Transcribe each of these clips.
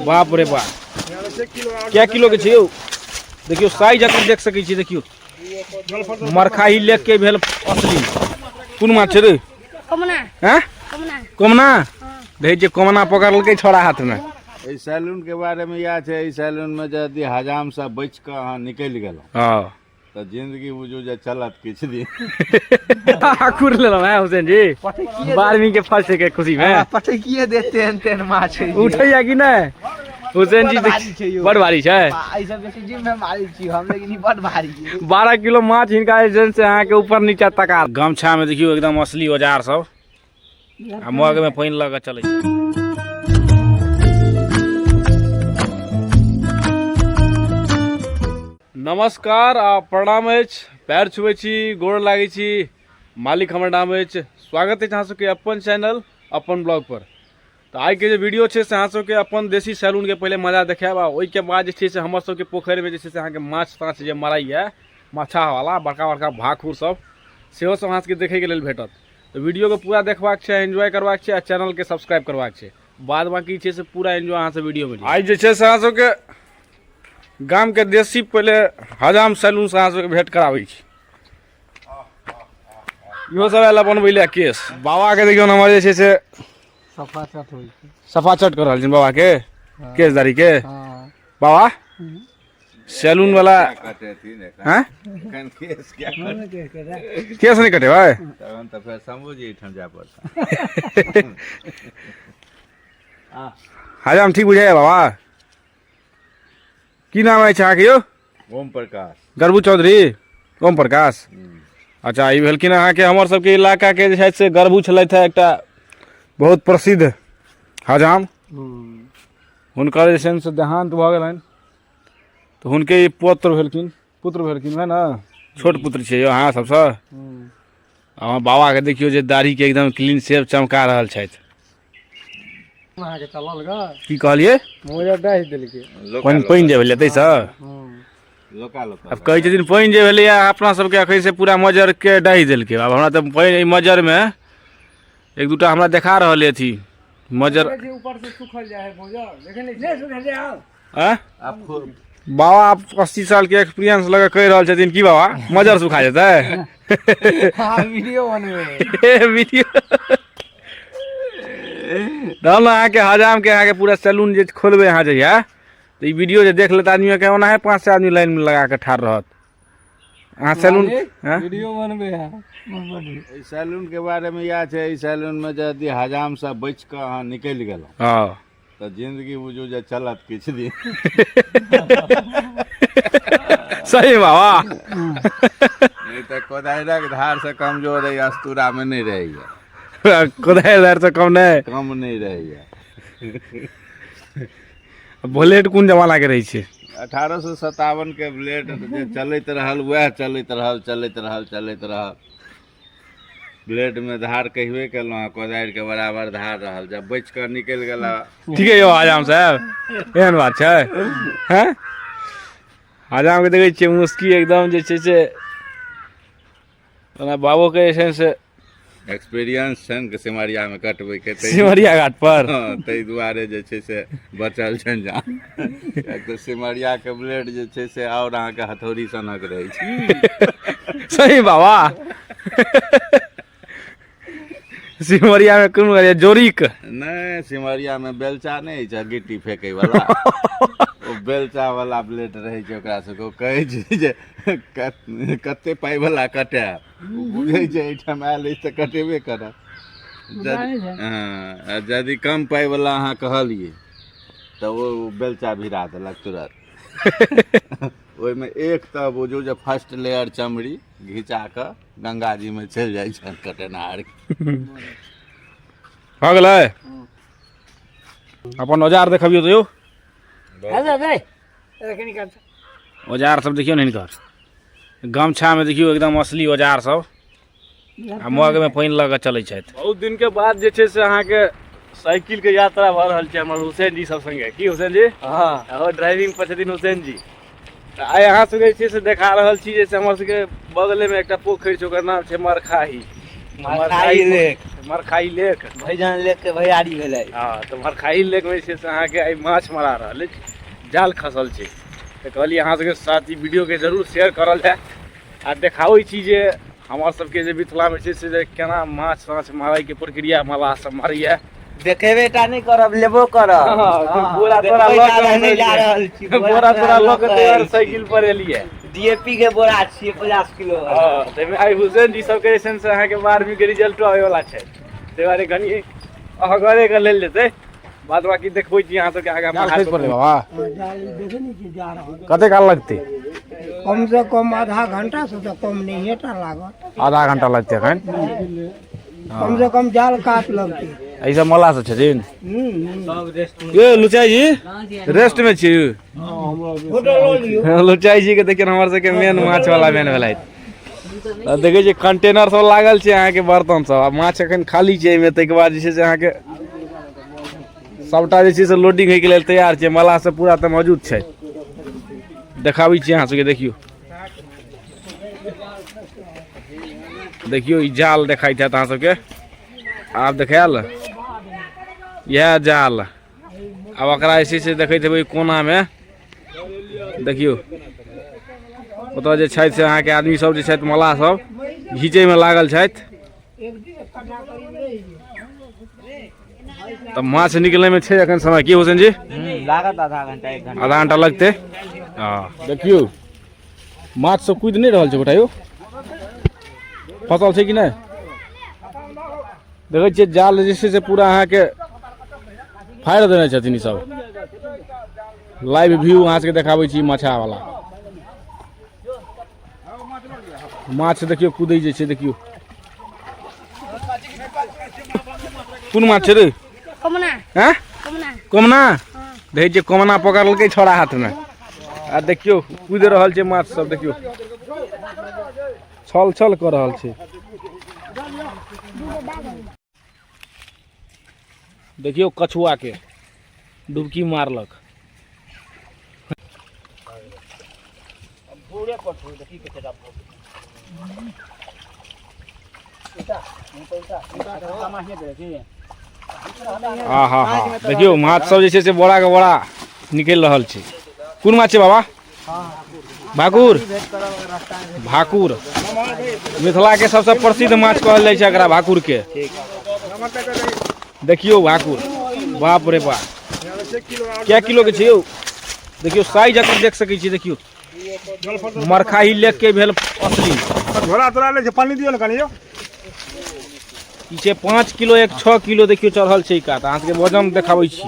बाप रे बाप क्या किलो के छै यौ देखियो साइज अकर देख सकै छी देखियो मरखा ही लेख के भेल असली कोन माछ छै रे कमना हैं कमना देखै छै कमना पकड़लकै छोड़ा हाथ में एहि सैलून के बारे में यह छै एहि सैलून में यदि हजाम से बच के अहाँ निकलि गेलहुँ हां तो जिंदगी बुझू जे चलत किछु दिन आखुर लेलहुँ हैं हुसैन जी 12वीं के फर्स्ट के खुशी में पटे किए देते हैं तेन माछ उठैया कि नहीं हुसैन जी बड़ भारी छै आई सब बेसी जिम में मारी छी हम लेकिन ई बड़ भारी 12 किलो माछ हिनका एजेंट से अहाँ के ऊपर नीचा तका गमछा में देखियो एकदम असली औजार सब आ मग में पानी लगा चले छै नमस्कार आ प्रणाम अछि पैर छुए छी गोड़ लागे छी मालिक हमर नाम अछि स्वागत अछि अहाँ सबके अपन चैनल अपन ब्लॉग पर तो आई के जो वीडियो छै से अहाँ सबके अपन देसी सैलून के पहले मजा देखाब आ ओहि के बाद जे छै से हमर सबके पोखरि में जे छै से अहाँ के माछ ताछ जे मराइए माछा वाला बड़का बड़का भाकुर सब सेहो सब अहाँ सबके देखे के लेल भेटत तो वीडियो को पूरा देखबाक छै एंजॉय करबाक छै आ चैनल के सब्सक्राइब करबाक छै बाद बाकी छै से पूरा एंजॉय अहाँ से वीडियो में आई जे छै से अहाँ सबके गाम के देसी पहले हजाम सैलून से अहाँ सबके भेंट कराबै छी इहो सब एला बनबै ले केस बाबा के देखियो नंबर जे छै से सफा चट होई छै सफा चट कर रहल छी बाबा के केस दाढ़ी के बाबा सैलून वाला हैं केस क्या केस नहीं कटे भाई तहन तो फिर शंभू जी ठाम जाय पड़ता हजाम ठीक बुझाइए बाबा की नाम है अहाँके यौ ओम प्रकाश गर्बू चौधरी ओम प्रकाश अच्छा ई भेलखिन अहाँके हमर सबके इलाका के जे छै से गर्बू छलथि है एकटा बहुत प्रसिद्ध हजाम हुनकर जे छै से देहांत भऽ गेलनि तो हुनके ई पुत्र भेलखिन है ना छोट पुत्र छै यौ अहाँ सबसँ अहाँ बाबा के देखियो जे दाढ़ी के एकदम क्लीन शेव चमका रहल छथि अहाँ के चलल ग की कहलिए मोजा डाहि देलकै पानि जे भेलै तैसँ लोका अब कहै छथिन पानि जे भेलैए अपना सबके अखन से पूरा मजर के डाहि देलकै अब हमरा तऽ पानि मजर में एक दूटा हमरा देखा रहल अथी मजर ऊपर से सुखल जाय है मोजा देखे नहीं सुखल जाय हैं बाबा आप 80 साल के एक्सपीरियंस लगा कह रहल छथिन की बाबा मजर सुखा जेतै हां वीडियो बनबे वीडियो तहन अहाँके हजाम के अहाँके पूरा सैलून जे खोलबै अहाँ जहिया तो ई वीडियो जे देख लेत आदमी के ओना है 5 आदमी लाइन में लगा के ठाड़ रहत अहाँ सैलून वीडियो बनबे है सैलून के बारे में यह छै सैलून में यदि हजाम से बच के अहाँ निकलि गेलहुँ हां तो जिंदगी बुझू जे चलत किछु दिन सही बाबा नहीं तो कोदारिक धार से कमजोर है अस्तूरा में नहीं रहेगा कोदारि धार से कम नहीं रहेगा बुलेट कोन जमाना के रही छै 1857 के ब्लेड जे चलैत रहल वह चलैत रहल ब्लेड में धार कहबे केलहुँ कोदारि के बराबर धार रहल जब बच कर निकलि गेला ठीक है यौ हजाम साहब एहन बात छै हैं हजाम के देखै छियै मुस्की एकदम जे छै से ओना बाबू के जे छै से एक्सपीरियंस छन के सिमरिया में कटबै के सिमरिया घाट पर ताहि दुआरे जे छै से बचल छन जान एक तो सिमरिया के ब्लेड जे छै से और अहाँ के हथौड़ी सनक रहै छै सही बाबा सिमरिया में कोन कहै जोरीक नहीं सिमरिया में बेलचा नहीं छै गिट्टी फेंकै वाला ओ बेलचा वाला ब्लेड रहै छै ओकरा सबके कहै छै जे कते पाई वाला कटे बुझै छै एहिठाम आयल अछि तऽ कटेबे करत यदि कम पाई वाला अहाँ कहलिए तो वो बेलचा भिरा देलक तुरंत ओहिमे एक तऽ बुझू जे फर्स्ट लेयर चमड़ी घिचा कऽ गंगा जी में चलि जाइ छै कटेनहार भऽ गेलै अपन औजार देखबियौ तो यौ औजार सब देखियो ने हिनकर गमछा में देखियो एकदम असली औजार सब आ मग में पानी लगा चलै छथि बहुत दिन के बाद जे छै से अहाँ के साइकिल के यात्रा भऽ रहल छै हमर हुसैन जी सब संगे की हुसैन जी हां ड्राइविंग पर छथिन हुसैन जी आइ अहाँ सबके जे छै से देखा रहल छी जे हमर सबके बगले में एकटा पोखरि छै ओकर नाम छै मरखाही मरखाई लेक मरखाई लेक भैजान लेक के भैयारी भेलै। हाँ तो मरखाई लेक में से अहाँके आई माछ मारा रहल अछि, जाल खसल छै। तो कहलिए अहाँ सबके साथ ई वीडियो के जरूर शेयर करल जाए आ देखाबै छी जे हमर सबके जे मिथिला में छै से जे केना माछ ताछ मारै के प्रक्रिया मल्लाह सब मारैया। देखेबे टा नहीं करब, लेबो करब। बोरा तोरा नहीं जा रहल छी, बोरा तोरा लऽ के तैयार साइकिल पर एलिए। डीएपी के बोरा छियै 50 किलो। हाँ ताहिमे आई हुसैन जी सबके जे छै से अहाँके 12वीं के रिजल्टो आबै वाला छै, ताहि दुआरे कनि अहगरे के लेल जेतै। बाद बाकी देखबै छी अहाँ सबके आगाँ माछ पर बाबा कते काल लगतै? कम से कम आधा घंटा से तो कम नहीं टा लागत। आधा घंटा लगतै एखन। कम से कम जाल काट लगते। ऐसा मल्लाह सब छथिन। ये लुचाई जी रेस्ट में छी। फोटो लो लियो। लुचाई जी के देखिए हमर सबके मेन माछ वाला मेन भेलै। देखै छी कंटेनर सब लागल छै अहाँके बर्तन सब, आ माछ एखन खाली छै एहिमे। ताहिके बाद जे छै से अहाँके सबटा जे छै से लोडिंग होइके लेल तैयार छै। मल्लाह सब पूरा तऽ मौजूद छै। देखाबै छी अहाँ सबके, देखियौ देखियौ ई जाल देखाइत हैत अहाँ सबके। आब देखायल इएह जाल। आब ओकरा जे छै से देखैत हेबै कोना में, देखियौ ओतऽ जे छथि से अहाँके आदमी सब जे छथि मल्लाह सब घीचै में लागल छथि। तऽ माछ निकलै में छै एखन समय की हुसैन जी? लागत आधा घंटा 1 घंटा। आधा घंटा लगतै। हाँ देखियौ माछ सब कूदि नहीं रहल छै गोटा यौ, फसल छै कि नहीं? देखै छियै जाल जे छै से पूरा अहाँके फाड़ि देने छथिन ई सब। लाइव व्यू अहाँ सबके देखाबै छी माछा वाला। माछ देखियौ कूदै जे छै, देखियौ कोन माछ छै रे? कमना हैं कमना कोमना? देखै छियै कोमना पकड़लकै छोड़ा हाथ में। आ देखियौ कूदि रहल छै माछ सब, देखियौ छल छल कऽ रहल छै। देखियौ कछुआ के डुबकी मारलक। हाँ हाँ हाँ देखियौ माछ सब जे छै से बोरा के बोरा निकलि रहल छै। कोन माछ छै बाबा? भाकुर। भाकुर मिथिला के सबसे प्रसिद्ध माछ कहल जाइ छै एकरा भाकुर के। देखियौ भाकुर, बाप रे बाप क्या किलो के छै यौ? देखियौ साइज अखन देख सकै छी। देखियौ मरखाई लेक के भेल असली। झोला तोरा ले छै, पानी दियो ने कनी यौ। ई छै 5 किलो, 6 किलो देखियौ चढ़ल छै। का अहाँ सबके वजन देखाबै छी।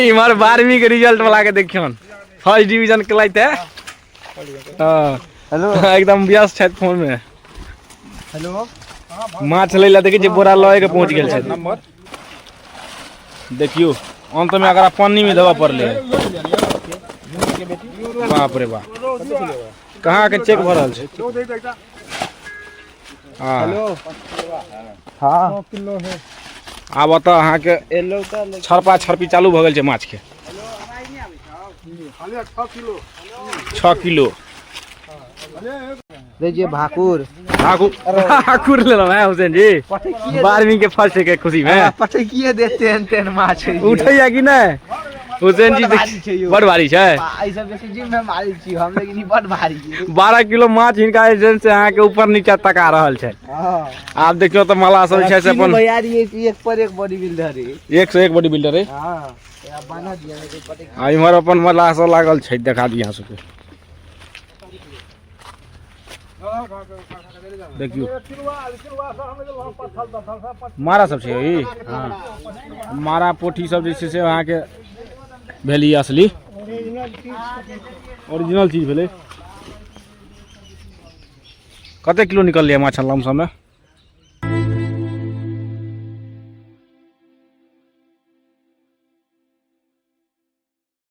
इमहर 12वीं के रिजल्ट वाला के देखियौन, फर्स्ट डिवीजन केलैत है। हेलो एकदम व्यस्त छथि फोन में। हेलो माछ लै ला देखै छियै बोरा लए के पहुंच गेल छथि। देखियो अंत में अगर पानी में देवा पड़ले। बाप रे बाप कहाँ के चेक भऽ रहल छै। हाँ हाँ किलो है। आब ओतऽ अहाँके छरपा छरपी चालू भऽ गेल छै माछ के। 6 किलो देखिए भाकुर भाकुर ले लो है हुसैन जी। 12वीं के फर्स्ट के खुशी में पटकिए देते हैं तेन माछ उठैया कि नहीं हुसैन जी? बड़ भारी छै। ई सब बेसी जिम में मारी छी हम, लेकिन ई बड़ भारी है। 12 किलो माछ हिनका एजेंट से अहाँ के ऊपर नीचा तका रहल छै। हां आप देखियो तो मल्लाह सब छै से अपन भैयारी एक पर एक बॉडी बिल्डर है। 1 से 1 बॉडी बिल्डर है। हां या बना दिया है पटक। आ इमहर अपन मल्लाह सब लागल छै, देखा दी अहाँ सबके। देखियो मारा सब छै ई। हाँ मारा पोठी सब जे छै से अहाँ के भेली असली ओरिजिनल चीज भेलै। कते किलो निकल लिया माछ लमसम में?